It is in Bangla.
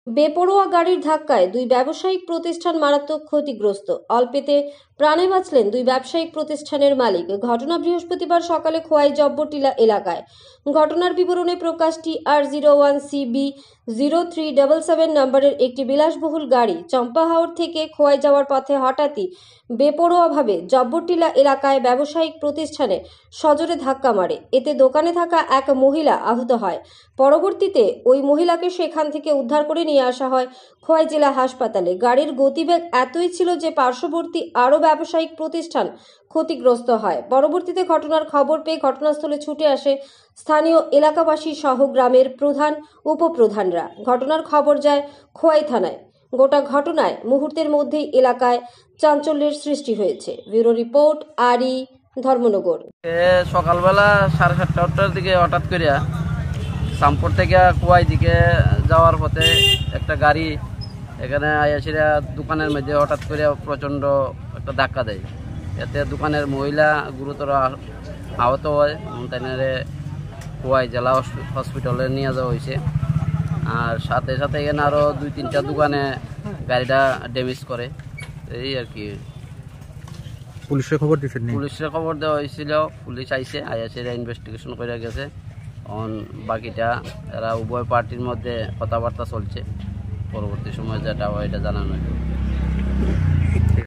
বেপরোয়া গাড়ির ধাক্কায় দুই ব্যবসায়িক প্রতিষ্ঠান মারাত্মক ক্ষতিগ্রস্ত। অল্পেতে প্রাণে বাঁচলেন দুই ব্যবসায়িক প্রতিষ্ঠানের মালিক। ঘটনা বৃহস্পতিবার সকালে খোয়াই জব্বরটিলা এলাকায়। ঘটনার বিবরণে প্রকাশ TR01CB0377 নম্বরের একটি বিলাসবহুল গাড়ি চম্পাহাওড় থেকে খোয়াই যাওয়ার পথে হঠাৎই বেপরোয়াভাবে জব্বরটিলা এলাকায় ব্যবসায়িক প্রতিষ্ঠানে সজোরে ধাক্কা মারে। এতে দোকানে থাকা এক মহিলা আহত হয়। পরবর্তীতে ওই মহিলাকে সেখান থেকে উদ্ধার করে নিয়ে আসা হয় খোয়াই জেলা হাসপাতালে। গাড়ির গতিবেগ এতই ছিল যে পার্শ্ববর্তী আরও ব্যবসায়িক প্রতিষ্ঠান ক্ষতিগ্রস্ত হয়। পরবর্তীতে ঘটনার খবর পেয়ে ঘটনাস্থলে ছুটে আসে স্থানীয় এলাকাবাসী সহ গ্রামের প্রধান উপপ্রধানরা। ঘটনার খবর যায় খোয়াই থানায়। গোটা ঘটনায় মুহূর্তের মধ্যেই এলাকায় চাঞ্চল্যের সৃষ্টি হয়েছে। ব্যুরো রিপোর্ট, আরই, ধর্মনগর। সকালবেলা 7:30-8টার দিকে হঠাৎ করিয়া সামপুর থেকে কুয়াই দিকে যাওয়ার পথে একটা গাড়ি এখানে আয়াসিরা দোকানের মধ্যে হঠাৎ করে প্রচণ্ড একটা ধাক্কা দেয়। এতে দোকানের মহিলা গুরুতর আহত হয়। তাইনারে কুয়াই জেলা হসপিটালে নিয়ে যাওয়া হয়েছে। আর সাথে সাথে এখানে আরও 2-3টা দোকানে গাড়িটা ড্যামেজ করে। এই আর কি। পুলিশের খবর দিয়েছেন? পুলিশের খবর দেওয়া হয়েছিল, পুলিশ আইসে, আইসিরা ইনভেস্টিগেশন করে গেছে। বাকিটা এরা উভয় পার্টির মধ্যে কথাবার্তা চলছে। পরবর্তী সময় যেটা হয় এটা জানানো।